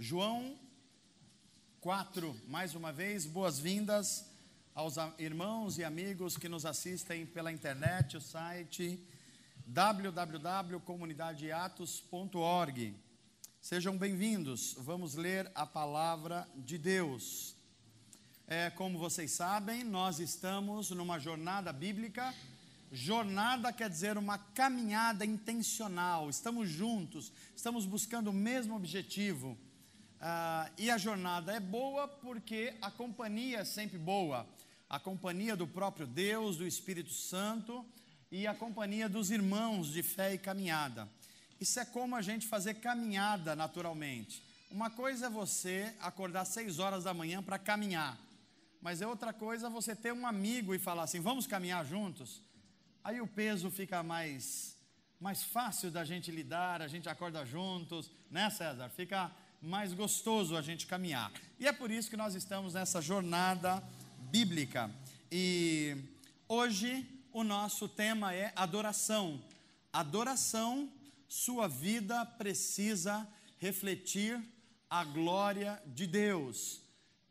João 4, mais uma vez, boas-vindas aos irmãos e amigos que nos assistem pela internet, o site www.comunidadeatos.org. Sejam bem-vindos, vamos ler a palavra de Deus. Como vocês sabem, nós estamos numa jornada bíblica. Jornada quer dizer uma caminhada intencional, estamos juntos, estamos buscando o mesmo objetivo. E a jornada é boa porque a companhia é sempre boa. A companhia do próprio Deus, do Espírito Santo e a companhia dos irmãos de fé e caminhada. Isso é como a gente fazer caminhada naturalmente. Uma coisa é você acordar 6 horas da manhã para caminhar, mas é outra coisa você ter um amigo e falar assim, vamos caminhar juntos? Aí o peso fica mais fácil da gente lidar, a gente acorda juntos, né, César? Fica mais gostoso a gente caminhar. E é por isso que nós estamos nessa jornada bíblica. E hoje o nosso tema é adoração. Adoração, sua vida precisa refletir a glória de Deus.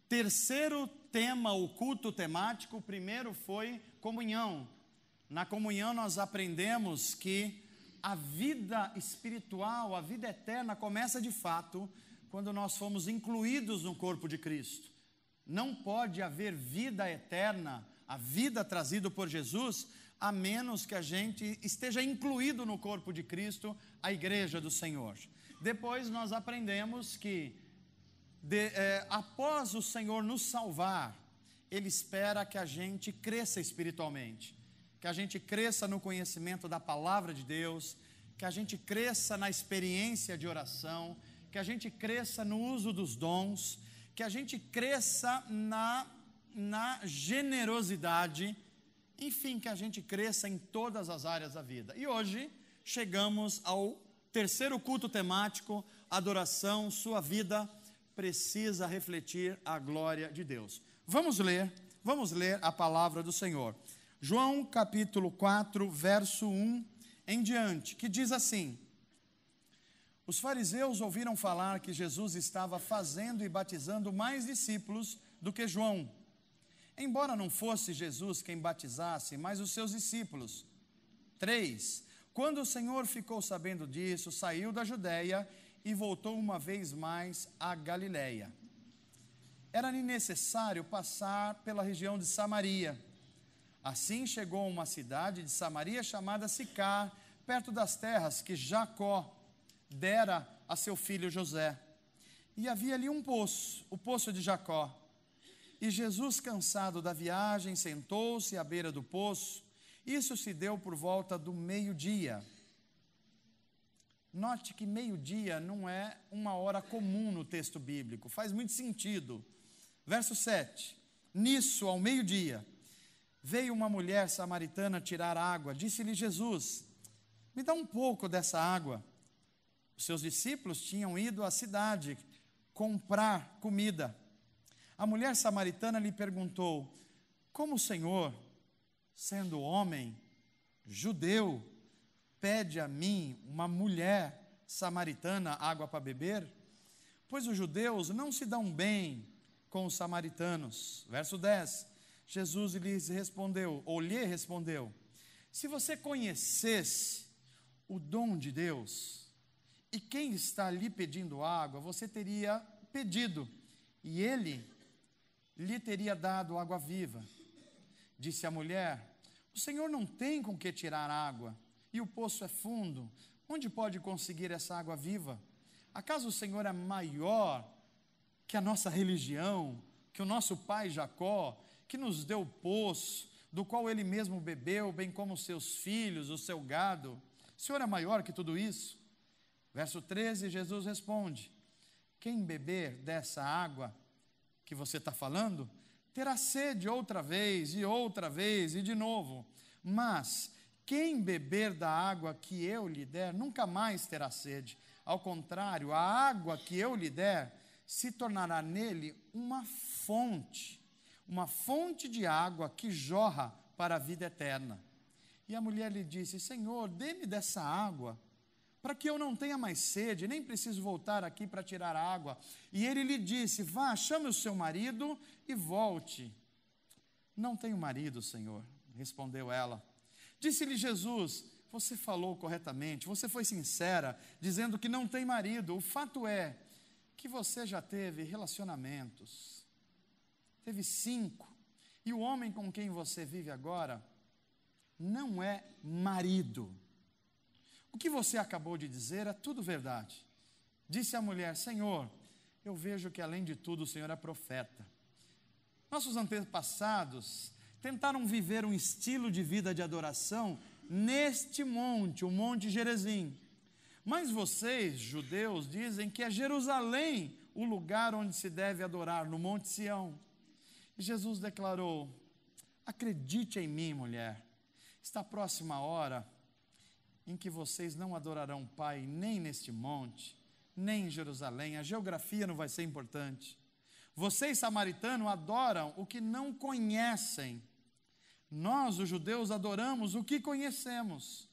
Terceiro tema, o culto temático, o primeiro foi comunhão. Na comunhão nós aprendemos que a vida espiritual, a vida eterna começa de fato quando nós fomos incluídos no corpo de Cristo. Não pode haver vida eterna, a vida trazida por Jesus, a menos que a gente esteja incluído no corpo de Cristo, a igreja do Senhor. Depois nós aprendemos que após o Senhor nos salvar, Ele espera que a gente cresça espiritualmente. Que a gente cresça no conhecimento da palavra de Deus, que a gente cresça na experiência de oração, que a gente cresça no uso dos dons, que a gente cresça na generosidade, enfim, que a gente cresça em todas as áreas da vida. E hoje chegamos ao terceiro culto temático, adoração, sua vida precisa refletir a glória de Deus. Vamos ler a palavra do Senhor. João capítulo 4, verso 1 em diante, que diz assim: os fariseus ouviram falar que Jesus estava fazendo e batizando mais discípulos do que João, embora não fosse Jesus quem batizasse, mas os seus discípulos. 3. Quando o Senhor ficou sabendo disso, saiu da Judeia e voltou uma vez mais à Galileia. Era-lhe necessário passar pela região de Samaria. Assim chegou a uma cidade de Samaria chamada Sicar, perto das terras que Jacó dera a seu filho José. E havia ali um poço, o poço de Jacó. E Jesus, cansado da viagem, sentou-se à beira do poço. Isso se deu por volta do meio-dia. Note que meio-dia não é uma hora comum no texto bíblico, faz muito sentido. Verso 7. Nisso, ao meio-dia, veio uma mulher samaritana tirar água. Disse-lhe Jesus, me dá um pouco dessa água. Os seus discípulos tinham ido à cidade comprar comida. A mulher samaritana lhe perguntou, como o Senhor, sendo homem, judeu, pede a mim, uma mulher samaritana, água para beber? Pois os judeus não se dão bem com os samaritanos. Verso 10. Jesus lhe respondeu, se você conhecesse o dom de Deus, e quem está lhe pedindo água, você teria pedido, e ele lhe teria dado água viva. Disse a mulher, o Senhor não tem com que tirar água, e o poço é fundo, onde pode conseguir essa água viva? Acaso o Senhor é maior que a nossa religião, que o nosso pai Jacó, que nos deu o poço, do qual ele mesmo bebeu, bem como os seus filhos, o seu gado? O Senhor é maior que tudo isso? Verso 13, Jesus responde, quem beber dessa água que você está falando, terá sede outra vez, e de novo. Mas quem beber da água que eu lhe der, nunca mais terá sede. Ao contrário, a água que eu lhe der, se tornará nele uma fonte de água que jorra para a vida eterna. E a mulher lhe disse, Senhor, dê-me dessa água, para que eu não tenha mais sede, nem preciso voltar aqui para tirar água. E ele lhe disse: vá, chame o seu marido e volte. Não tenho marido, Senhor, respondeu ela. Disse-lhe Jesus: você falou corretamente, você foi sincera, dizendo que não tem marido. O fato é que você já teve relacionamentos, teve 5, e o homem com quem você vive agora não é marido. O que você acabou de dizer é tudo verdade. Disse a mulher: Senhor, eu vejo que além de tudo o Senhor é profeta. Nossos antepassados tentaram viver um estilo de vida de adoração neste monte, o Monte Gerizim. Mas vocês, judeus, dizem que é Jerusalém o lugar onde se deve adorar, no Monte Sião. E Jesus declarou: acredite em mim, mulher, está próxima a hora em que vocês não adorarão o Pai nem neste monte, nem em Jerusalém. A geografia não vai ser importante. Vocês, samaritanos, adoram o que não conhecem. Nós, os judeus, adoramos o que conhecemos,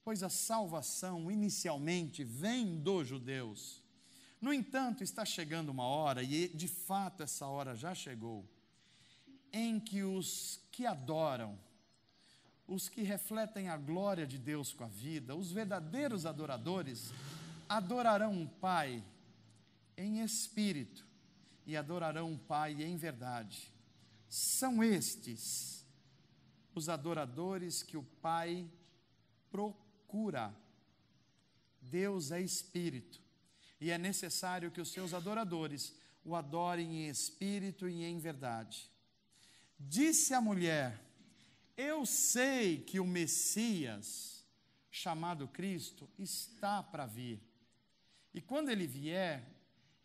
pois a salvação inicialmente vem dos judeus. No entanto, está chegando uma hora, e de fato essa hora já chegou, em que os que adoram, os que refletem a glória de Deus com a vida, os verdadeiros adoradores, adorarão o Pai em espírito e adorarão o Pai em verdade. São estes os adoradores que o Pai procura. Deus é espírito, e é necessário que os seus adoradores o adorem em espírito e em verdade. Disse a mulher: eu sei que o Messias, chamado Cristo, está para vir. E quando ele vier,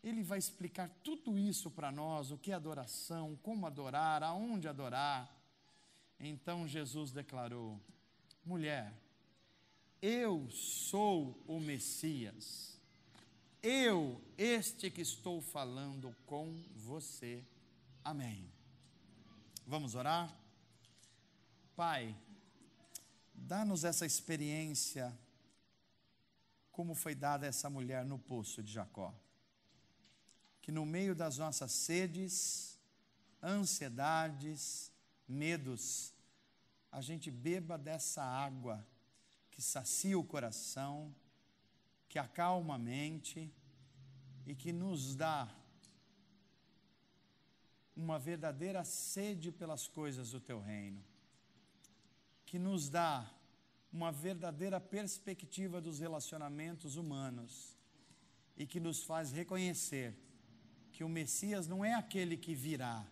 ele vai explicar tudo isso para nós, o que é adoração, como adorar, aonde adorar. Então Jesus declarou: mulher, eu sou o Messias, eu, este que estou falando com você. Amém. Vamos orar? Pai, dá-nos essa experiência, como foi dada a essa mulher no poço de Jacó. Que no meio das nossas sedes, ansiedades, medos, a gente beba dessa água que sacia o coração, que acalma a mente e que nos dá uma verdadeira sede pelas coisas do Teu reino, que nos dá uma verdadeira perspectiva dos relacionamentos humanos e que nos faz reconhecer que o Messias não é aquele que virá,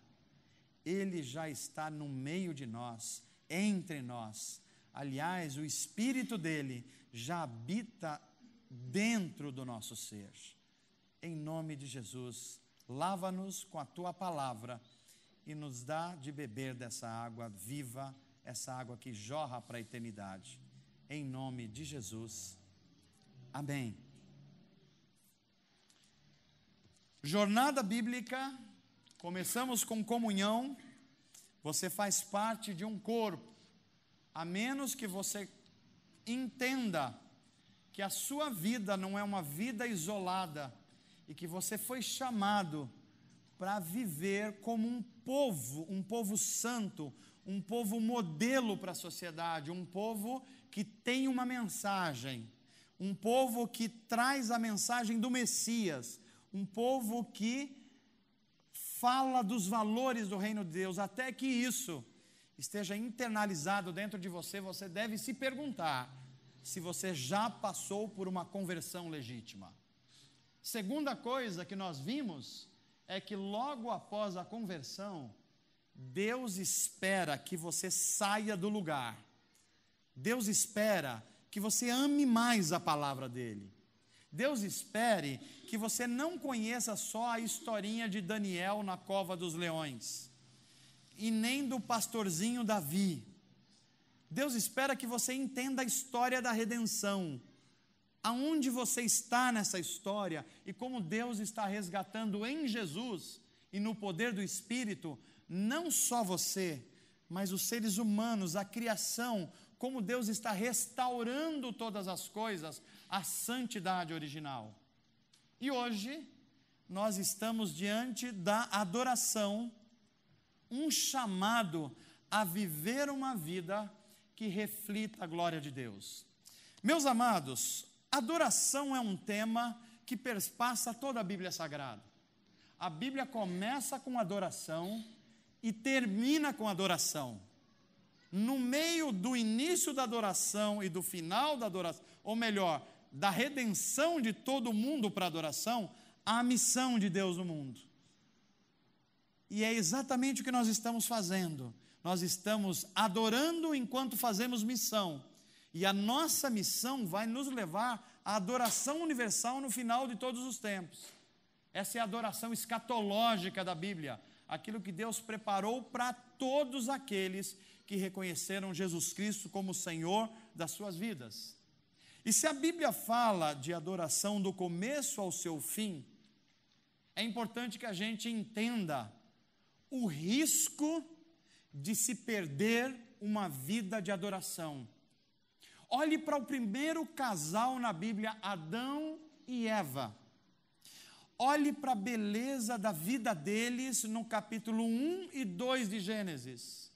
ele já está no meio de nós, entre nós. Aliás, o Espírito dele já habita dentro do nosso ser. Em nome de Jesus, lava-nos com a tua palavra e nos dá de beber dessa água viva, essa água que jorra para a eternidade. Em nome de Jesus. Amém. Jornada bíblica, começamos com comunhão. Você faz parte de um corpo, a menos que você entenda que a sua vida não é uma vida isolada e que você foi chamado para viver como um povo santo, um povo modelo para a sociedade, um povo que tem uma mensagem, um povo que traz a mensagem do Messias, um povo que fala dos valores do reino de Deus. Até que isso esteja internalizado dentro de você, você deve se perguntar se você já passou por uma conversão legítima. Segunda coisa que nós vimos é que logo após a conversão, Deus espera que você saia do lugar. Deus espera que você ame mais a palavra dele. Deus espere que você não conheça só a historinha de Daniel na cova dos leões, e nem do pastorzinho Davi. Deus espera que você entenda a história da redenção, aonde você está nessa história e como Deus está resgatando em Jesus e no poder do Espírito, não só você, mas os seres humanos, a criação, como Deus está restaurando todas as coisas à santidade original. E hoje, nós estamos diante da adoração, um chamado a viver uma vida que reflita a glória de Deus. Meus amados, adoração é um tema que perpassa toda a Bíblia Sagrada. A Bíblia começa com adoração e termina com adoração. No meio do início da adoração e do final da adoração, ou melhor, da redenção de todo mundo para a adoração, há a missão de Deus no mundo. E é exatamente o que nós estamos fazendo. Nós estamos adorando enquanto fazemos missão. E a nossa missão vai nos levar à adoração universal no final de todos os tempos. Essa é a adoração escatológica da Bíblia. Aquilo que Deus preparou para todos aqueles que reconheceram Jesus Cristo como Senhor das suas vidas. E se a Bíblia fala de adoração do começo ao seu fim, é importante que a gente entenda o risco de se perder uma vida de adoração. Olhe para o primeiro casal na Bíblia, Adão e Eva. Olhe para a beleza da vida deles no capítulo 1 e 2 de Gênesis.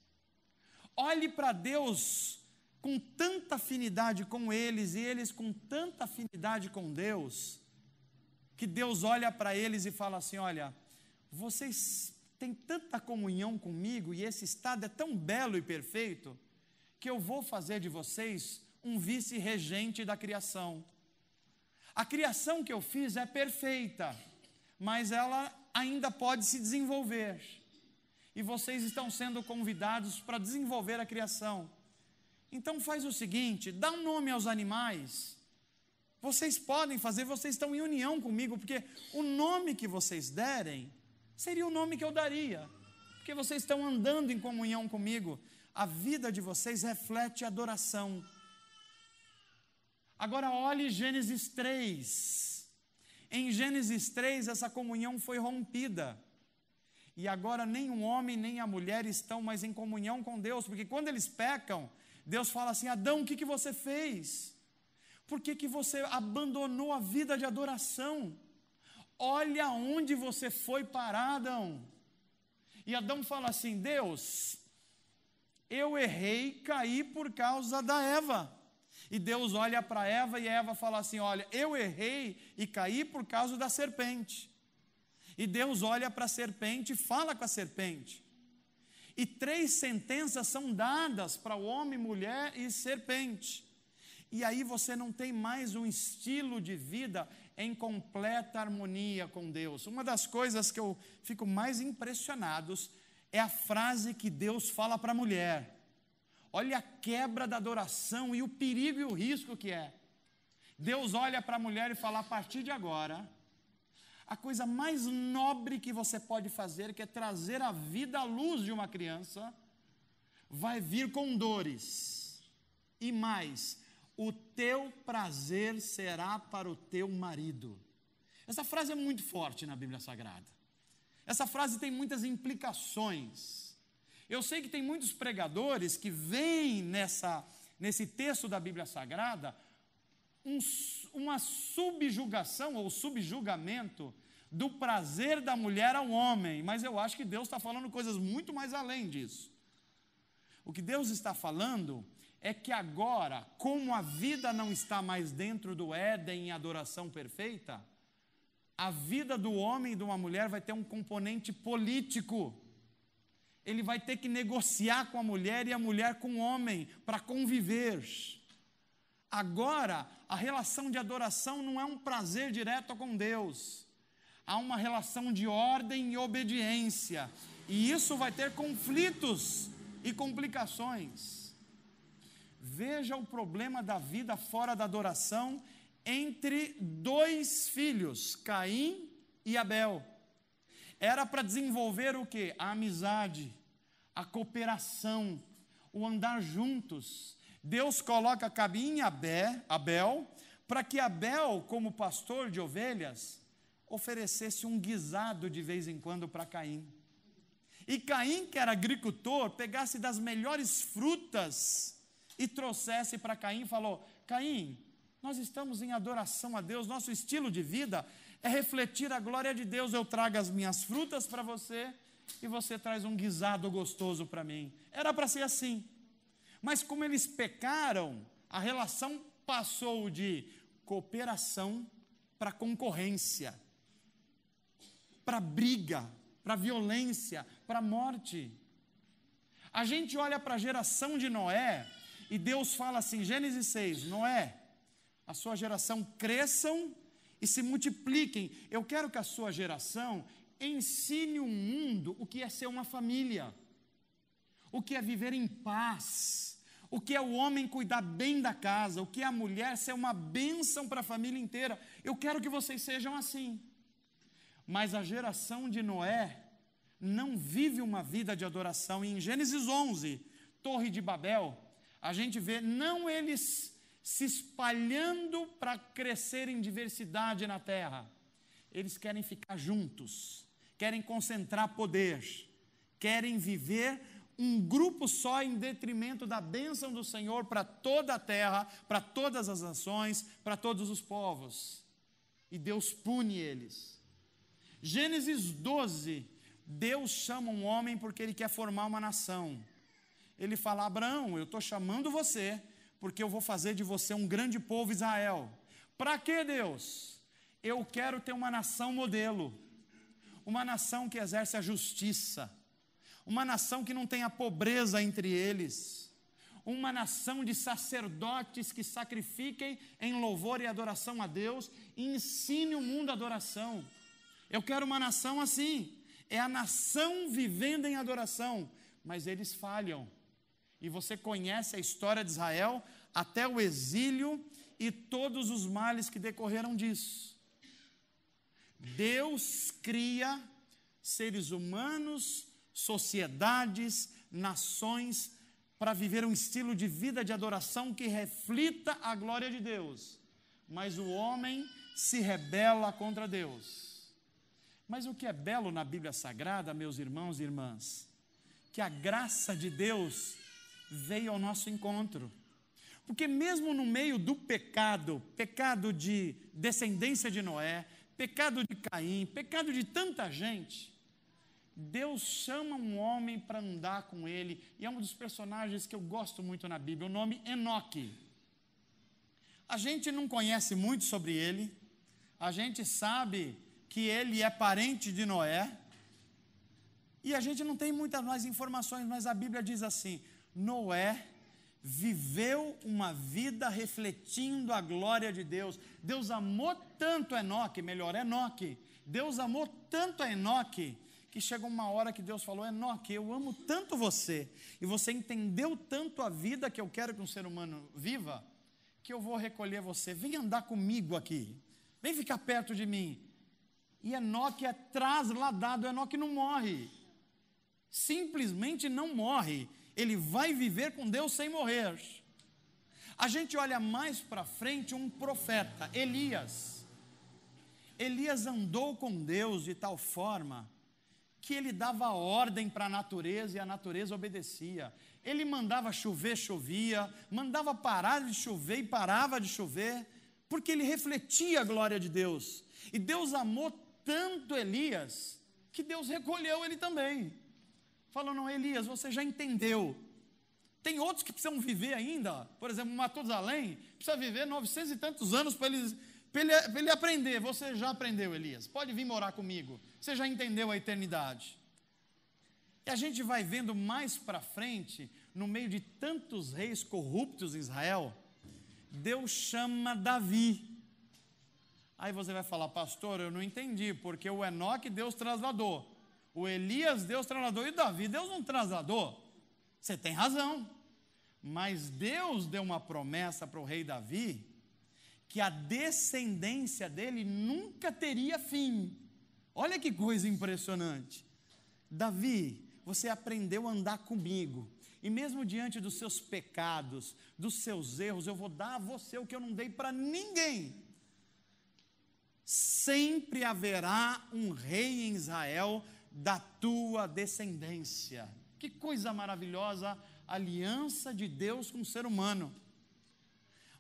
Olhe para Deus com tanta afinidade com eles e eles com tanta afinidade com Deus, que Deus olha para eles e fala assim: olha, vocês têm tanta comunhão comigo e esse estado é tão belo e perfeito, que eu vou fazer de vocês um vice-regente da criação. A criação que eu fiz é perfeita, mas ela ainda pode se desenvolver. E vocês estão sendo convidados para desenvolver a criação. Então faz o seguinte, dá um nome aos animais. Vocês podem fazer, vocês estão em união comigo, porque o nome que vocês derem seria o nome que eu daria, porque vocês estão andando em comunhão comigo. A vida de vocês reflete adoração. Agora olhe Gênesis 3. Em Gênesis 3, essa comunhão foi rompida. E agora nem o homem nem a mulher estão mais em comunhão com Deus, porque quando eles pecam, Deus fala assim: Adão, o que você fez? Por que você abandonou a vida de adoração? Olha onde você foi parar, Adão. E Adão fala assim: Deus, eu errei, caí por causa da Eva. E Deus olha para Eva e Eva fala assim: olha, eu errei e caí por causa da serpente. E Deus olha para a serpente e fala com a serpente. E 3 sentenças são dadas para o homem, mulher e serpente. E aí você não tem mais um estilo de vida em completa harmonia com Deus. Uma das coisas que eu fico mais impressionado é a frase que Deus fala para a mulher. Olha a quebra da adoração e o perigo e o risco que é. Deus olha para a mulher e fala: a partir de agora, a coisa mais nobre que você pode fazer, que é trazer a vida à luz de uma criança, vai vir com dores. E mais, o teu prazer será para o teu marido. Essa frase é muito forte na Bíblia Sagrada. Essa frase tem muitas implicações. Eu sei que tem muitos pregadores que veem nesse texto da Bíblia Sagrada uma subjugação ou subjugamento do prazer da mulher ao homem, mas eu acho que Deus está falando coisas muito mais além disso. O que Deus está falando é que agora, como a vida não está mais dentro do Éden em adoração perfeita, a vida do homem e de uma mulher vai ter um componente político. Ele vai ter que negociar com a mulher e a mulher com o homem para conviver. Agora, a relação de adoração não é um prazer direto com Deus. Há uma relação de ordem e obediência. E isso vai ter conflitos e complicações. Veja o problema da vida fora da adoração entre 2 filhos, Caim e Abel. Era para desenvolver o quê? A amizade, a cooperação, o andar juntos. Deus coloca Caim e Abel, para que Abel, como pastor de ovelhas, oferecesse um guisado de vez em quando para Caim. E Caim, que era agricultor, pegasse das melhores frutas e trouxesse para Caim e falou: Caim, nós estamos em adoração a Deus, nosso estilo de vida é refletir a glória de Deus. Eu trago as minhas frutas para você e você traz um guisado gostoso para mim. Era para ser assim. Mas como eles pecaram, a relação passou de cooperação para concorrência, para briga, para violência, para morte. A gente olha para a geração de Noé e Deus fala assim, Gênesis 6, Noé, a sua geração cresçam e se multipliquem. Eu quero que a sua geração ensine o mundo o que é ser uma família, o que é viver em paz, o que é o homem cuidar bem da casa, o que é a mulher ser uma bênção para a família inteira. Eu quero que vocês sejam assim. Mas a geração de Noé não vive uma vida de adoração. E em Gênesis 11, Torre de Babel, a gente vê não eles se espalhando para crescer em diversidade na terra. Eles querem ficar juntos, querem concentrar poder, querem viver um grupo só em detrimento da bênção do Senhor para toda a terra, para todas as nações, para todos os povos. E Deus pune eles. Gênesis 12, Deus chama um homem porque Ele quer formar uma nação. Ele fala, Abraão, eu estou chamando você, porque eu vou fazer de você um grande povo, Israel. Para quê, Deus? Eu quero ter uma nação modelo, uma nação que exerce a justiça, uma nação que não tenha pobreza entre eles, uma nação de sacerdotes que sacrifiquem em louvor e adoração a Deus e ensine o mundo a adoração. Eu quero uma nação assim, é a nação vivendo em adoração, mas eles falham. E você conhece a história de Israel até o exílio e todos os males que decorreram disso. Deus cria seres humanos, sociedades, nações, para viver um estilo de vida de adoração que reflita a glória de Deus. Mas o homem se rebela contra Deus. Mas o que é belo na Bíblia Sagrada, meus irmãos e irmãs, que a graça de Deus veio ao nosso encontro. Porque mesmo no meio do pecado, pecado de descendência de Noé, pecado de Caim, pecado de tanta gente, Deus chama um homem para andar com ele, e é um dos personagens que eu gosto muito na Bíblia, o nome Enoque. A gente não conhece muito sobre ele, a gente sabe que ele é parente de Noé, e a gente não tem muitas mais informações, mas a Bíblia diz assim, Noé viveu uma vida refletindo a glória de Deus. Deus amou tanto Enoque, Deus amou tanto a Enoque, que chegou uma hora que Deus falou, Enoque, eu amo tanto você, e você entendeu tanto a vida que eu quero que um ser humano viva, que eu vou recolher você, vem andar comigo aqui, vem ficar perto de mim. E Enoque é trasladado, Enoque não morre, simplesmente não morre, ele vai viver com Deus sem morrer. A gente olha mais para frente um profeta, Elias. Elias andou com Deus de tal forma que ele dava ordem para a natureza e a natureza obedecia. Ele mandava chover, chovia, mandava parar de chover e parava de chover, porque ele refletia a glória de Deus. E Deus amou tanto Elias, que Deus recolheu ele também. Falou, não, Elias, você já entendeu. Tem outros que precisam viver ainda, por exemplo, Matusalém, precisa viver 900 e tantos anos para ele aprender. Você já aprendeu, Elias, pode vir morar comigo, você já entendeu a eternidade. E a gente vai vendo mais para frente, no meio de tantos reis corruptos em Israel, Deus chama Davi. Aí você vai falar, pastor, eu não entendi, porque o Enoque Deus trasladou, o Elias Deus trasladou, e Davi Deus não trasladou. Você tem razão, mas Deus deu uma promessa para o rei Davi, que a descendência dele nunca teria fim. Olha que coisa impressionante. Davi, você aprendeu a andar comigo, e mesmo diante dos seus pecados, dos seus erros, eu vou dar a você o que eu não dei para ninguém. Sempre haverá um rei em Israel da tua descendência. Que coisa maravilhosa, a aliança de Deus com o ser humano.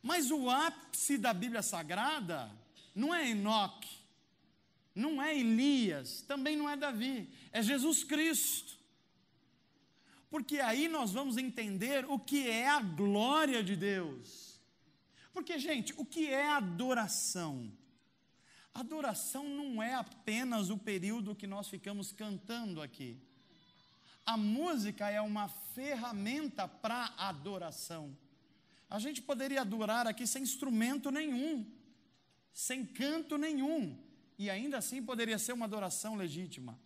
Mas o ápice da Bíblia Sagrada não é Enoque, não é Elias, também não é Davi, é Jesus Cristo. Porque aí nós vamos entender o que é a glória de Deus. Porque, gente, o que é adoração? Adoração não é apenas o período que nós ficamos cantando aqui. A música é uma ferramenta para adoração. A gente poderia adorar aqui sem instrumento nenhum, sem canto nenhum, e ainda assim poderia ser uma adoração legítima.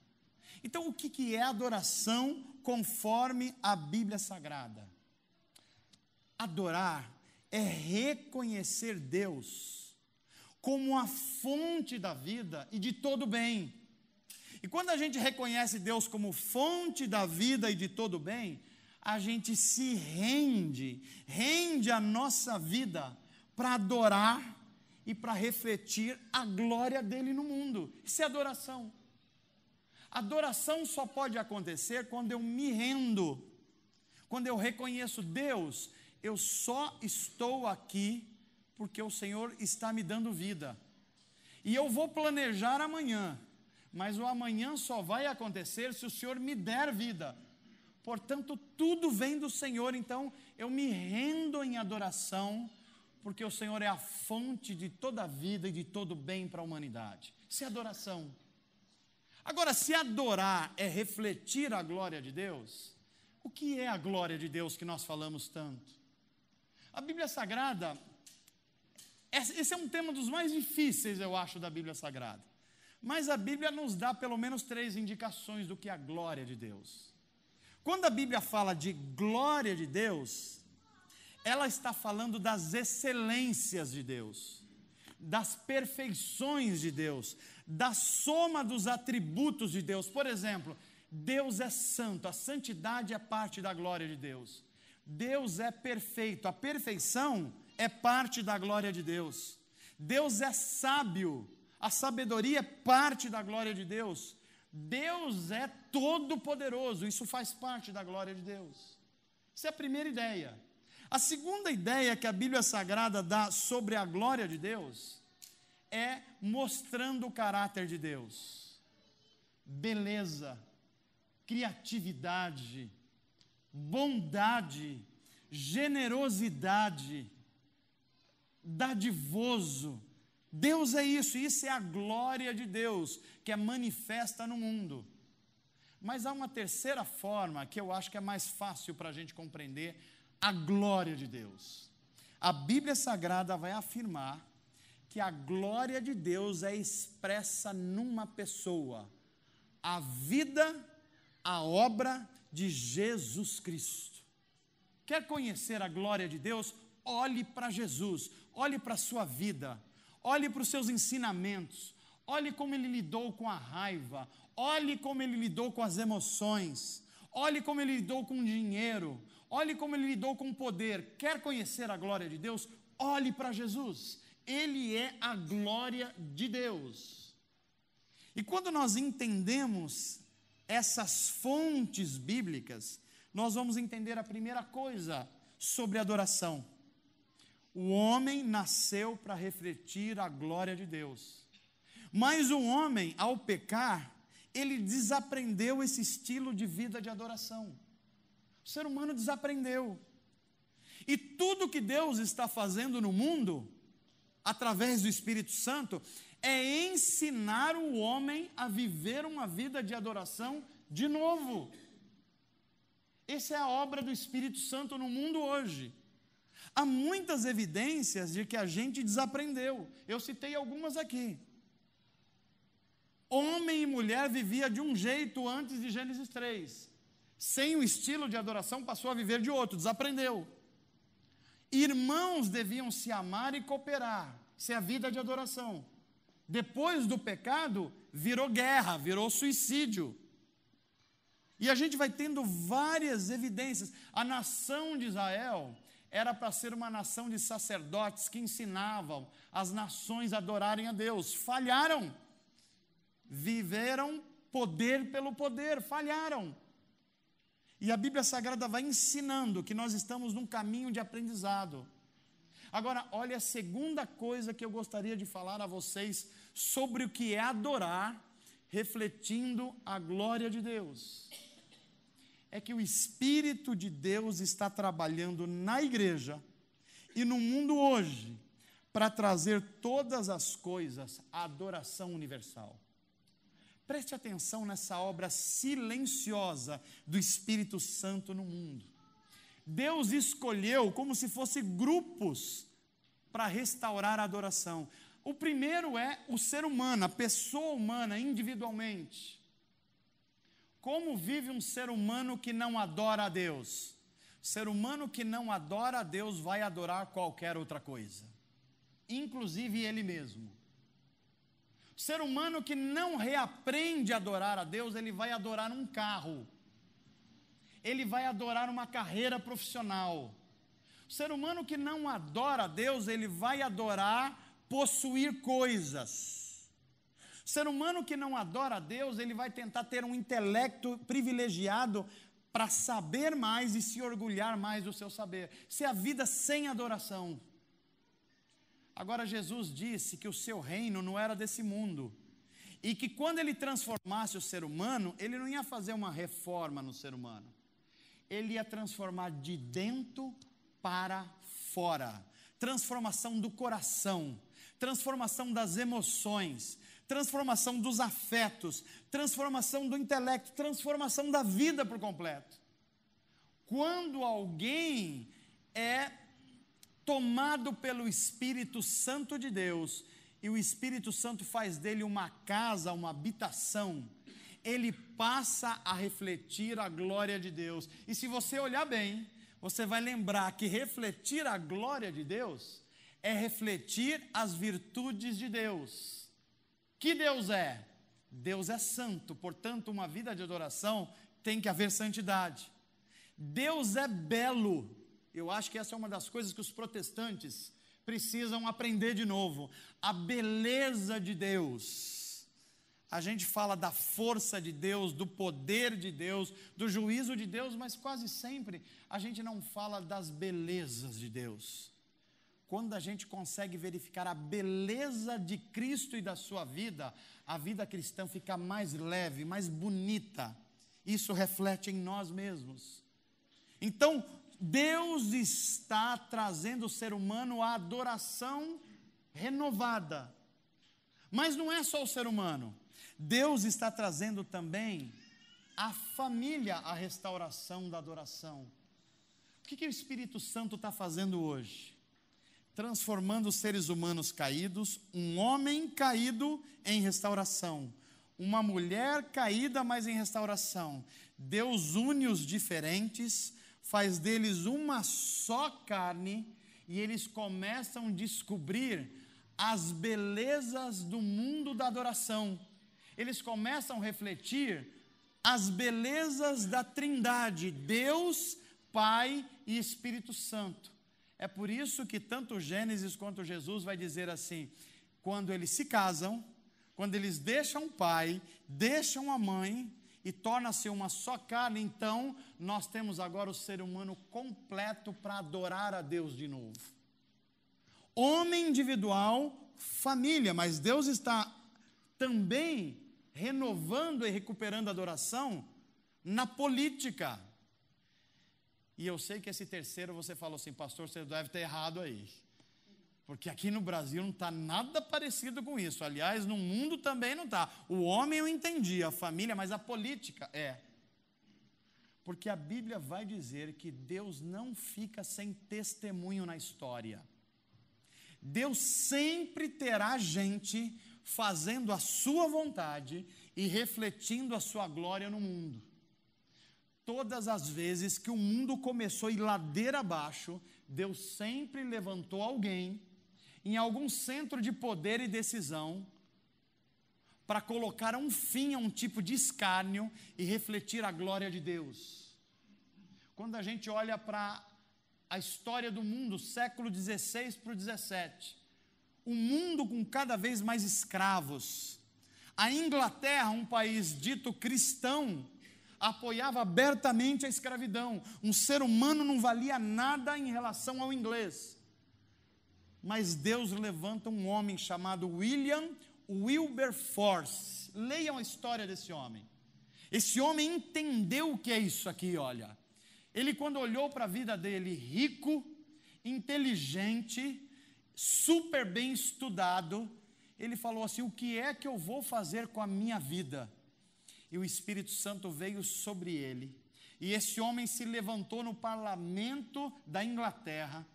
Então, o que é adoração conforme a Bíblia Sagrada? Adorar é reconhecer Deus como a fonte da vida e de todo bem. E quando a gente reconhece Deus como fonte da vida e de todo bem, a gente se rende a nossa vida para adorar e para refletir a glória dele no mundo. Isso é adoração. Adoração só pode acontecer quando eu me rendo, quando eu reconheço Deus, eu só estou aqui porque o Senhor está me dando vida. E eu vou planejar amanhã, mas o amanhã só vai acontecer se o Senhor me der vida. Portanto, tudo vem do Senhor, então eu me rendo em adoração, porque o Senhor é a fonte de toda a vida e de todo bem para a humanidade. Isso é adoração. Agora, se adorar é refletir a glória de Deus, o que é a glória de Deus que nós falamos tanto? A Bíblia Sagrada, esse é um tema dos mais difíceis, eu acho, da Bíblia Sagrada. Mas a Bíblia nos dá pelo menos 3 indicações do que é a glória de Deus. Quando a Bíblia fala de glória de Deus, ela está falando das excelências de Deus, das perfeições de Deus, da soma dos atributos de Deus. Por exemplo, Deus é santo, a santidade é parte da glória de Deus. Deus é perfeito, a perfeição é parte da glória de Deus. Deus é sábio, a sabedoria é parte da glória de Deus. Deus é todo-poderoso, isso faz parte da glória de Deus. Essa é a primeira ideia. A segunda ideia que a Bíblia Sagrada dá sobre a glória de Deus é mostrando o caráter de Deus. Beleza, criatividade, bondade, generosidade, dadivoso. Deus é isso, e isso é a glória de Deus, que é manifesta no mundo. Mas há uma terceira forma, que eu acho que é mais fácil para a gente compreender a glória de Deus. A Bíblia Sagrada vai afirmar que a glória de Deus é expressa numa pessoa, a vida, a obra de Jesus Cristo. Quer conhecer a glória de Deus? Olhe para Jesus, olhe para a sua vida, olhe para os seus ensinamentos, olhe como ele lidou com a raiva, olhe como ele lidou com as emoções, olhe como ele lidou com o dinheiro, olhe como ele lidou com o poder. Quer conhecer a glória de Deus? Olhe para Jesus, ele é a glória de Deus. E quando nós entendemos essas fontes bíblicas, nós vamos entender a primeira coisa sobre adoração. O homem nasceu para refletir a glória de Deus. Mas o homem, ao pecar, ele desaprendeu esse estilo de vida de adoração. O ser humano desaprendeu. E tudo que Deus está fazendo no mundo, através do Espírito Santo, é ensinar o homem a viver uma vida de adoração de novo. Essa é a obra do Espírito Santo no mundo hoje. Há muitas evidências de que a gente desaprendeu. Eu citei algumas aqui. Homem e mulher vivia de um jeito antes de Gênesis 3. Sem o estilo de adoração, passou a viver de outro, desaprendeu. Irmãos deviam se amar e cooperar. Isso é a vida de adoração. Depois do pecado, virou guerra, virou suicídio. E a gente vai tendo várias evidências. A nação de Israel era para ser uma nação de sacerdotes que ensinavam as nações a adorarem a Deus. Falharam. Viveram poder pelo poder, falharam. E a Bíblia Sagrada vai ensinando que nós estamos num caminho de aprendizado. Agora, olha a segunda coisa que eu gostaria de falar a vocês sobre o que é adorar, refletindo a glória de Deus. É que o Espírito de Deus está trabalhando na igreja e no mundo hoje para trazer todas as coisas à adoração universal. Preste atenção nessa obra silenciosa do Espírito Santo no mundo. Deus escolheu como se fossem grupos para restaurar a adoração. O primeiro é o ser humano, a pessoa humana individualmente. Como vive um ser humano que não adora a Deus? O ser humano que não adora a Deus vai adorar qualquer outra coisa, inclusive ele mesmo. O ser humano que não reaprende a adorar a Deus, ele vai adorar um carro, ele vai adorar uma carreira profissional. O ser humano que não adora a Deus, ele vai adorar possuir coisas. O ser humano que não adora a Deus, ele vai tentar ter um intelecto privilegiado para saber mais e se orgulhar mais do seu saber. Isso é a vida sem adoração. Agora, Jesus disse que o seu reino não era desse mundo. E que quando ele transformasse o ser humano, ele não ia fazer uma reforma no ser humano. Ele ia transformar de dentro para fora. Transformação do coração, transformação das emoções, transformação dos afetos, transformação do intelecto, transformação da vida por completo. Quando alguém é tomado pelo Espírito Santo de Deus, e o Espírito Santo faz dele uma casa, uma habitação, ele passa a refletir a glória de Deus. E se você olhar bem, você vai lembrar que refletir a glória de Deus é refletir as virtudes de Deus. Que Deus é? Deus é santo, portanto, uma vida de adoração tem que haver santidade. Deus é belo. Eu acho que essa é uma das coisas que os protestantes precisam aprender de novo. A beleza de Deus. A gente fala da força de Deus, do poder de Deus, do juízo de Deus, mas quase sempre a gente não fala das belezas de Deus. Quando a gente consegue verificar a beleza de Cristo e da sua vida, a vida cristã fica mais leve, mais bonita. Isso reflete em nós mesmos. Então, Deus está trazendo o ser humano à adoração renovada. Mas não é só o ser humano. Deus está trazendo também a família à restauração da adoração. O que o Espírito Santo está fazendo hoje? Transformando os seres humanos caídos, um homem caído em restauração, uma mulher caída, mas em restauração. Deus une os diferentes, faz deles uma só carne, e eles começam a descobrir as belezas do mundo da adoração. Eles começam a refletir as belezas da Trindade, Deus, Pai e Espírito Santo. É por isso que tanto Gênesis quanto Jesus vai dizer assim, quando eles se casam, quando eles deixam o pai, deixam a mãe e torna-se uma só carne, então nós temos agora o ser humano completo para adorar a Deus de novo. Homem individual, família, mas Deus está também renovando e recuperando a adoração na política. E eu sei que esse terceiro você falou assim, pastor, você deve ter errado aí. Porque aqui no Brasil não está nada parecido com isso. Aliás, no mundo também não está. O homem eu entendi, a família, mas a política é. Porque a Bíblia vai dizer que Deus não fica sem testemunho na história. Deus sempre terá gente fazendo a sua vontade e refletindo a sua glória no mundo. Todas as vezes que o mundo começou a ir ladeira abaixo, Deus sempre levantou alguém em algum centro de poder e decisão para colocar um fim a um tipo de escárnio e refletir a glória de Deus. Quando a gente olha para a história do mundo, século XVI para o XVII, o mundo com cada vez mais escravos, a Inglaterra, um país dito cristão, apoiava abertamente a escravidão. Um ser humano não valia nada em relação ao inglês. Mas Deus levanta um homem chamado William Wilberforce. Leiam a história desse homem. Esse homem entendeu o que é isso aqui, olha. Ele, quando olhou para a vida dele, rico, inteligente, super bem estudado, ele falou assim: o que é que eu vou fazer com a minha vida? E o Espírito Santo veio sobre ele. E esse homem se levantou no parlamento da Inglaterra.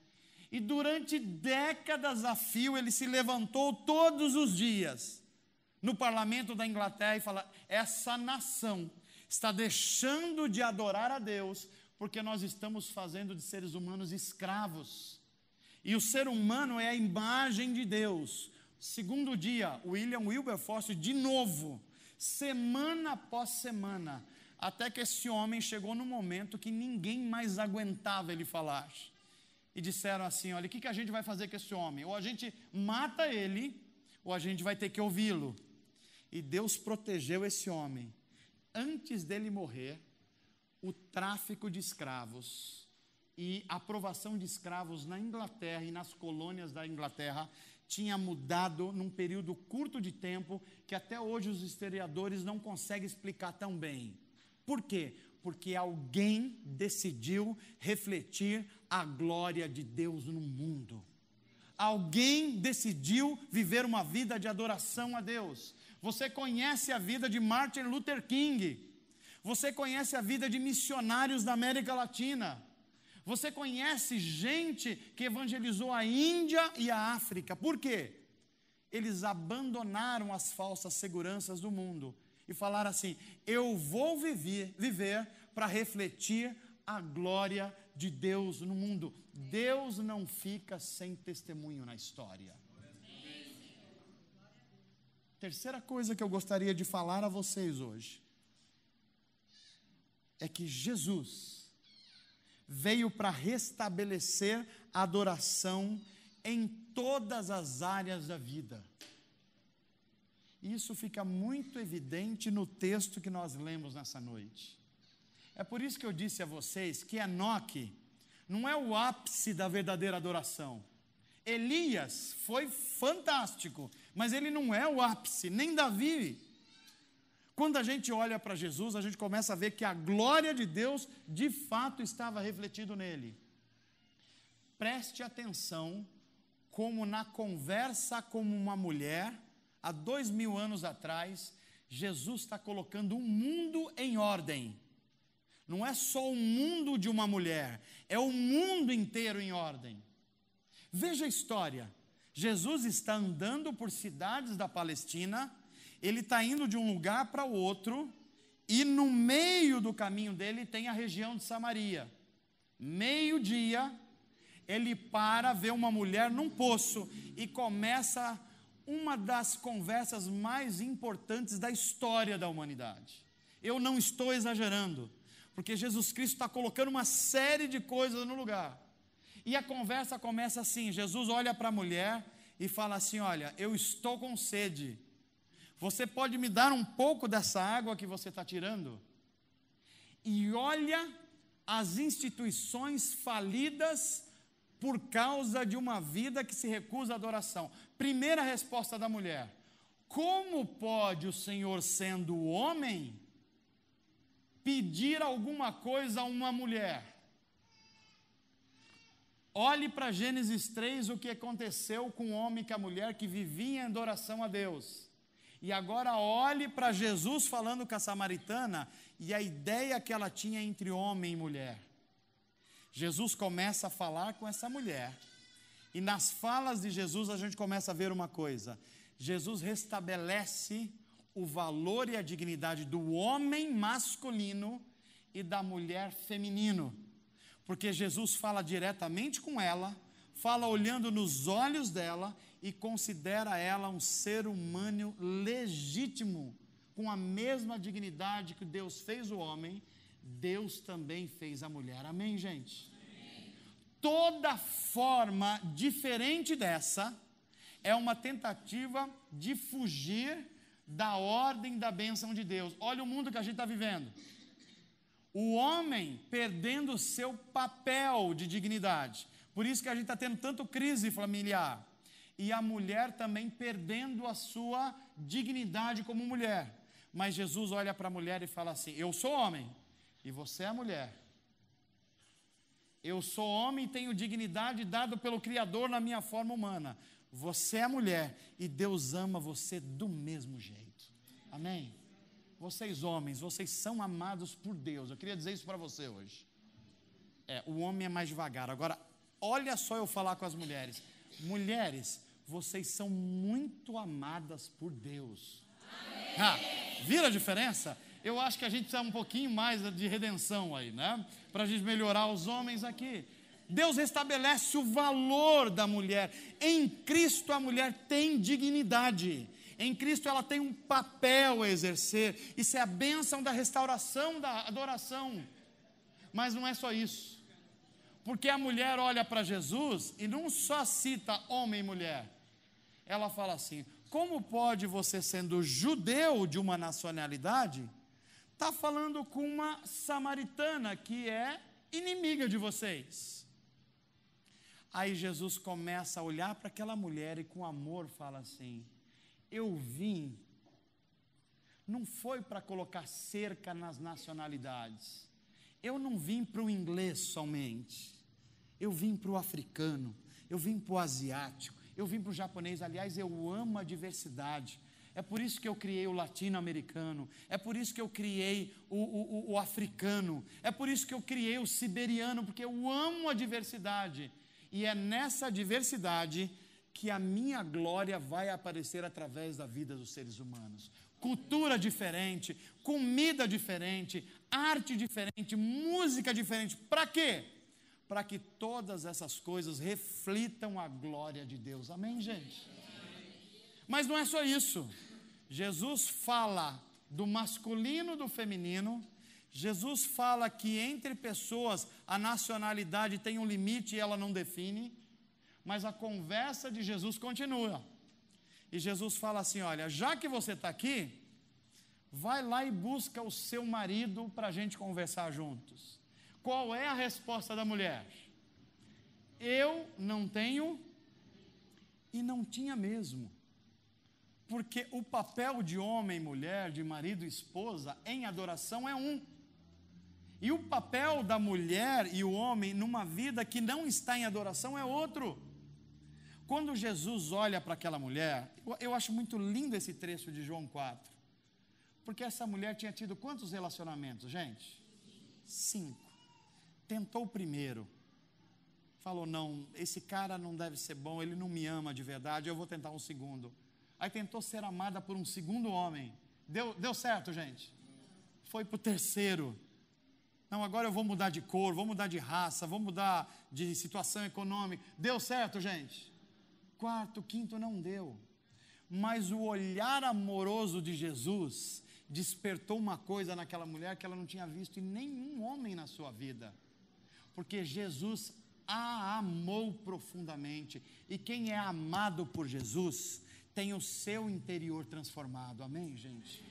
E durante décadas a fio, ele se levantou todos os dias no parlamento da Inglaterra e falou: essa nação está deixando de adorar a Deus, porque nós estamos fazendo de seres humanos escravos. E o ser humano é a imagem de Deus. Segundo dia, William Wilberforce, de novo, semana após semana, até que esse homem chegou no momento que ninguém mais aguentava ele falar. E disseram assim: olha, o que a gente vai fazer com esse homem? Ou a gente mata ele, ou a gente vai ter que ouvi-lo. E Deus protegeu esse homem. Antes dele morrer, o tráfico de escravos e a aprovação de escravos na Inglaterra e nas colônias da Inglaterra tinha mudado num período curto de tempo que até hoje os historiadores não conseguem explicar tão bem. Por quê? Porque alguém decidiu refletir a glória de Deus no mundo. Alguém decidiu viver uma vida de adoração a Deus. Você conhece a vida de Martin Luther King. Você conhece a vida de missionários da América Latina. Você conhece gente que evangelizou a Índia e a África. Por quê? Eles abandonaram as falsas seguranças do mundo e falaram assim: eu vou viver para refletir a glória de Deus no mundo. Deus não fica sem testemunho na história. Terceira coisa que eu gostaria de falar a vocês hoje é que Jesus veio para restabelecer a adoração em todas as áreas da vida. Isso fica muito evidente no texto que nós lemos nessa noite. É por isso que eu disse a vocês que Enoque não é o ápice da verdadeira adoração. Elias foi fantástico, mas ele não é o ápice, nem Davi. Quando a gente olha para Jesus, a gente começa a ver que a glória de Deus, de fato, estava refletido nele. Preste atenção como na conversa como uma mulher, há 2000 anos atrás, Jesus está colocando o mundo em ordem. Não é só o mundo de uma mulher, é o mundo inteiro em ordem. Veja a história. Jesus está andando por cidades da Palestina, ele está indo de um lugar para o outro, e no meio do caminho dele tem a região de Samaria. Meio-dia, ele para, vê uma mulher num poço, e começa uma das conversas mais importantes da história da humanidade. Eu não estou exagerando, porque Jesus Cristo está colocando uma série de coisas no lugar. E a conversa começa assim: Jesus olha para a mulher e fala assim: olha, eu estou com sede. Você pode me dar um pouco dessa água que você está tirando? E olha as instituições falidas por causa de uma vida que se recusa à adoração. Primeira resposta da mulher: como pode o Senhor, sendo homem, pedir alguma coisa a uma mulher? Olhe para Gênesis 3 o que aconteceu com o homem e com a mulher que viviam em adoração a Deus. E agora olhe para Jesus falando com a samaritana e a ideia que ela tinha entre homem e mulher. Jesus começa a falar com essa mulher. E nas falas de Jesus a gente começa a ver uma coisa. Jesus restabelece o valor e a dignidade do homem masculino e da mulher feminino. Porque Jesus fala diretamente com ela, fala olhando nos olhos dela e considera ela um ser humano legítimo, com a mesma dignidade que Deus fez o homem, Deus também fez a mulher. Amém, gente? Amém. Toda forma diferente dessa é uma tentativa de fugir da ordem da bênção de Deus. Olha o mundo que a gente está vivendo. O homem perdendo o seu papel de dignidade. Por isso que a gente está tendo tanto crise familiar. E a mulher também perdendo a sua dignidade como mulher. Mas Jesus olha para a mulher e fala assim: eu sou homem e você é mulher. Eu sou homem e tenho dignidade dada pelo Criador na minha forma humana. Você é mulher e Deus ama você do mesmo jeito. Amém? Vocês homens, vocês são amados por Deus. Eu queria dizer isso para você hoje. O homem é mais devagar. Agora, olha só eu falar com as mulheres. Mulheres, vocês são muito amadas por Deus. Vira a diferença? Eu acho que a gente precisa um pouquinho mais de redenção aí, né? Para a gente melhorar os homens aqui. Deus restabelece o valor da mulher. Em Cristo a mulher tem dignidade. Em Cristo ela tem um papel a exercer. Isso é a bênção da restauração, da adoração. Mas não é só isso. Porque a mulher olha para Jesus e não só cita homem e mulher. Ela fala assim: como pode você, sendo judeu de uma nacionalidade, estar falando com uma samaritana que é inimiga de vocês? Aí Jesus começa a olhar para aquela mulher e com amor fala assim: eu vim, não foi para colocar cerca nas nacionalidades, eu não vim para o inglês somente, eu vim para o africano, eu vim para o asiático, eu vim para o japonês. Aliás, eu amo a diversidade. É por isso que eu criei o latino-americano, é por isso que eu criei o africano, é por isso que eu criei o siberiano, porque eu amo a diversidade. E é nessa diversidade que a minha glória vai aparecer através da vida dos seres humanos. Cultura diferente, comida diferente, arte diferente, música diferente. Para quê? Para que todas essas coisas reflitam a glória de Deus. Amém, gente? Mas não é só isso. Jesus fala do masculino e do feminino. Jesus fala que entre pessoas a nacionalidade tem um limite e ela não define. Mas a conversa de Jesus continua. E Jesus fala assim: olha, já que você está aqui, vai lá e busca o seu marido para a gente conversar juntos. Qual é a resposta da mulher? Eu não tenho e não tinha mesmo. Porque o papel de homem e mulher, de marido e esposa, em adoração é um. E o papel da mulher e o homem numa vida que não está em adoração é outro. Quando Jesus olha para aquela mulher, eu acho muito lindo esse trecho de João 4. Porque essa mulher tinha tido quantos relacionamentos, gente? 5. Tentou o primeiro. Falou: não, esse cara não deve ser bom, ele não me ama de verdade, eu vou tentar um segundo. Aí tentou ser amada por um segundo homem. Deu certo, gente? Foi para o terceiro. Não, agora eu vou mudar de cor, vou mudar de raça, vou mudar de situação econômica. Deu certo, gente? Quarto, quinto, não deu. Mas o olhar amoroso de Jesus despertou uma coisa naquela mulher que ela não tinha visto em nenhum homem na sua vida. Porque Jesus a amou profundamente. E quem é amado por Jesus tem o seu interior transformado. Amém, gente?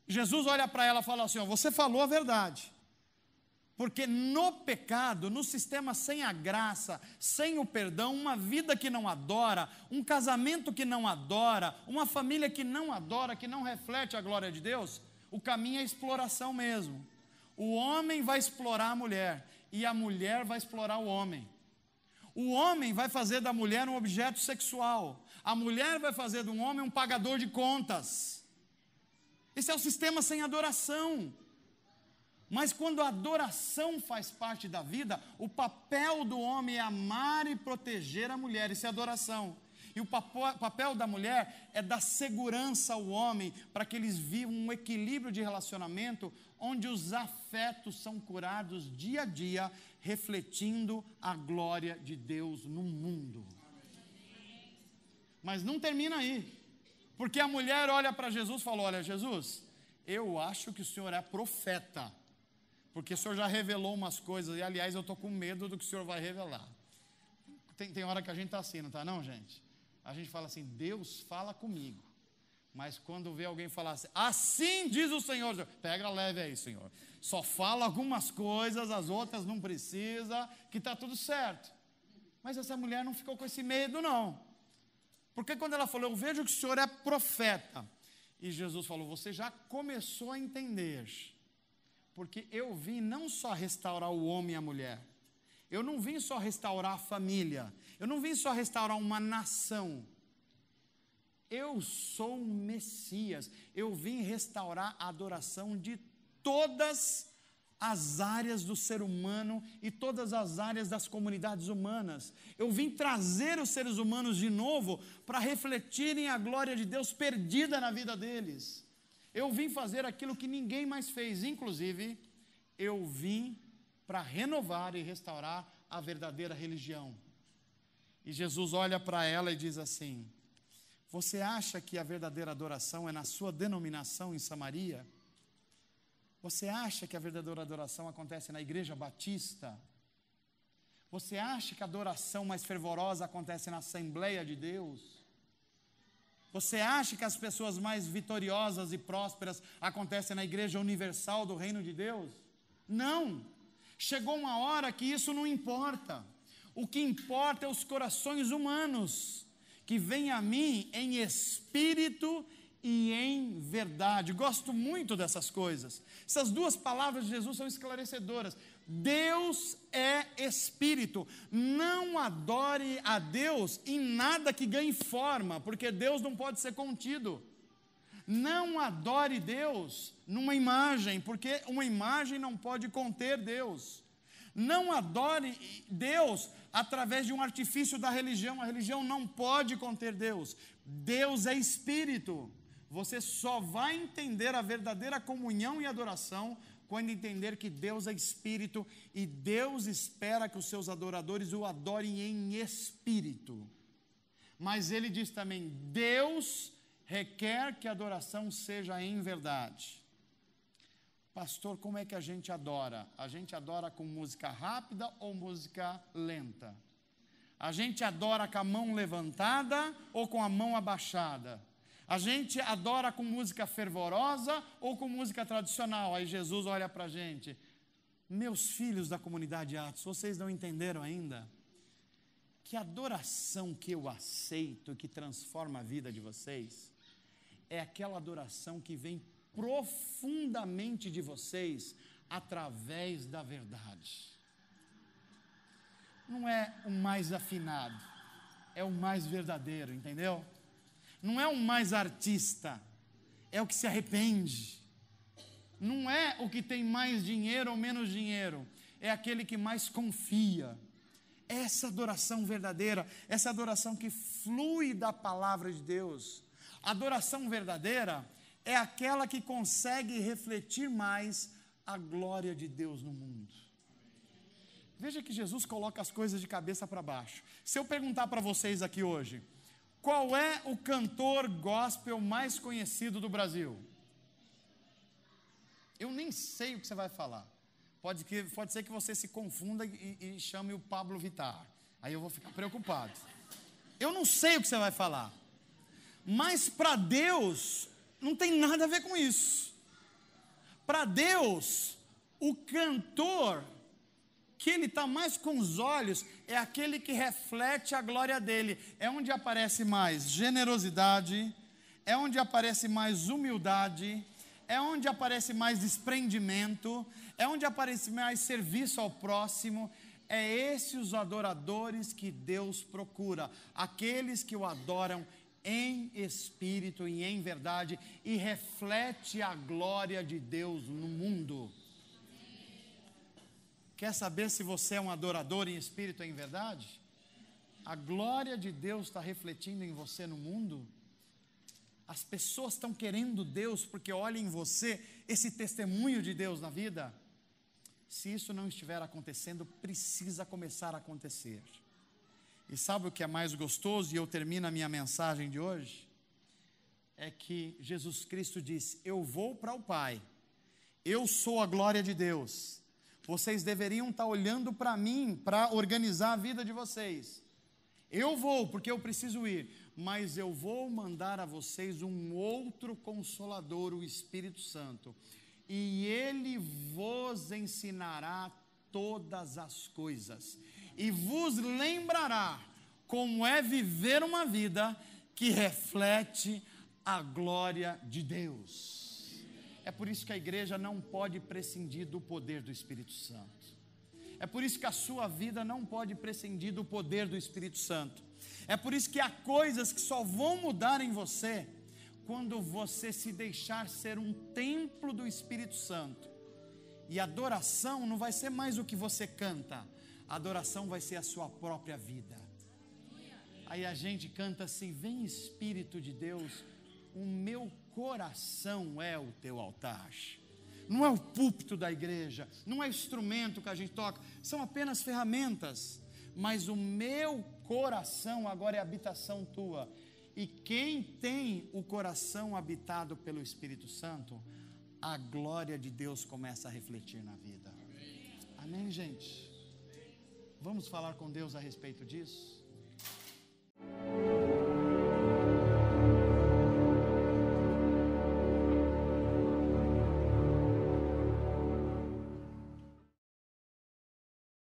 Jesus olha para ela e fala assim: ó, você falou a verdade. Porque no pecado, no sistema sem a graça, sem o perdão, uma vida que não adora, um casamento que não adora, uma família que não adora, que não reflete a glória de Deus, o caminho é exploração mesmo. O homem vai explorar a mulher e a mulher vai explorar o homem. O homem vai fazer da mulher um objeto sexual. A mulher vai fazer do homem um pagador de contas. Esse é o sistema sem adoração. Mas quando a adoração faz parte da vida, o papel do homem é amar e proteger a mulher. Isso é adoração. E o papel da mulher é dar segurança ao homem para que eles vivam um equilíbrio de relacionamento onde os afetos são curados dia a dia, refletindo a glória de Deus no mundo. Mas não termina aí, porque a mulher olha para Jesus e falou: olha, Jesus, eu acho que o senhor é profeta, porque o senhor já revelou umas coisas, e aliás eu estou com medo do que o senhor vai revelar. Tem hora que a gente está assim, não está não, gente? A gente fala assim: Deus fala comigo, Mas quando vê alguém falar assim, assim diz o Senhor, pega leve aí, Senhor. Só fala algumas coisas, as outras não precisa, que está tudo certo. Mas essa mulher não ficou com esse medo, não. Porque quando ela falou, eu vejo que o Senhor é profeta. E Jesus falou, você já começou a entender. Porque eu vim não só restaurar o homem e a mulher. Eu não vim só restaurar a família. Eu não vim só restaurar uma nação. Eu sou um Messias. Eu vim restaurar a adoração de todas as áreas do ser humano e todas as áreas das comunidades humanas. Eu vim trazer os seres humanos de novo para refletirem a glória de Deus perdida na vida deles. Eu vim fazer aquilo que ninguém mais fez. Inclusive, eu vim para renovar e restaurar a verdadeira religião. E Jesus olha para ela e diz assim, você acha que a verdadeira adoração é na sua denominação em Samaria? Você acha que a verdadeira adoração acontece na igreja batista? Você acha que a adoração mais fervorosa acontece na Assembleia de Deus? Você acha que as pessoas mais vitoriosas e prósperas acontecem na Igreja Universal do Reino de Deus? Não. Chegou uma hora que isso não importa. O que importa é os corações humanos, que vêm a mim em espírito e em verdade. Gosto muito dessas coisas. Essas duas palavras de Jesus são esclarecedoras. Deus é espírito. Não adore a Deus em nada que ganhe forma, porque Deus não pode ser contido. Não adore Deus numa imagem, porque uma imagem não pode conter Deus. Não adore Deus através de um artifício da religião. A religião não pode conter Deus. Deus é espírito. Você só vai entender a verdadeira comunhão e adoração quando entender que Deus é espírito e Deus espera que os seus adoradores o adorem em espírito. Mas ele diz também, Deus requer que a adoração seja em verdade. Pastor, como é que a gente adora? A gente adora com música rápida ou música lenta? A gente adora com a mão levantada ou com a mão abaixada? A gente adora com música fervorosa ou com música tradicional? Aí Jesus olha para a gente. Meus filhos da comunidade Atos, vocês não entenderam ainda? Que a adoração que eu aceito, que transforma a vida de vocês, é aquela adoração que vem profundamente de vocês, através da verdade. Não é o mais afinado, é o mais verdadeiro, entendeu? Não é o mais artista, é o que se arrepende. Não é o que tem mais dinheiro ou menos dinheiro, é aquele que mais confia. Essa adoração verdadeira, essa adoração que flui da palavra de Deus. A adoração verdadeira é aquela que consegue refletir mais a glória de Deus no mundo. Veja que Jesus coloca as coisas de cabeça para baixo. Se eu perguntar para vocês aqui hoje, qual é o cantor gospel mais conhecido do Brasil? Eu nem sei o que você vai falar. Pode ser que você se confunda e chame o Pablo Vittar. Aí eu vou ficar preocupado. Eu não sei o que você vai falar. Mas para Deus, não tem nada a ver com isso. Para Deus, o cantor que ele está mais com os olhos é aquele que reflete a glória dele. É onde aparece mais generosidade, é onde aparece mais humildade, é onde aparece mais desprendimento, é onde aparece mais serviço ao próximo. É esses os adoradores que Deus procura, aqueles que o adoram em espírito e em verdade e reflete a glória de Deus no mundo. Quer saber se você é um adorador em espírito e em verdade? A glória de Deus está refletindo em você no mundo? As pessoas estão querendo Deus porque olham em você esse testemunho de Deus na vida? Se isso não estiver acontecendo, precisa começar a acontecer. E sabe o que é mais gostoso? E eu termino a minha mensagem de hoje. É que Jesus Cristo disse, eu vou para o Pai. Eu sou a glória de Deus. Vocês deveriam estar olhando para mim, para organizar a vida de vocês. Eu vou, porque eu preciso ir. mas eu vou mandar a vocês um outro Consolador, o Espírito Santo, e ele vos ensinará todas as coisas, e vos lembrará como é viver uma vida que reflete a glória de Deus. É por isso que a igreja não pode prescindir do poder do Espírito Santo. É por isso que a sua vida não pode prescindir do poder do Espírito Santo. É por isso que há coisas que só vão mudar em você quando você se deixar ser um templo do Espírito Santo. E a adoração não vai ser mais o que você canta, a adoração vai ser a sua própria vida. Aí a gente canta assim: vem Espírito de Deus, o meu coração é o teu altar. Não é o púlpito da igreja, não é instrumento que a gente toca, são apenas ferramentas, mas o meu coração agora é habitação tua. E quem tem o coração habitado pelo Espírito Santo, a glória de Deus começa a refletir na vida. Amém, gente? Vamos falar com Deus a respeito disso?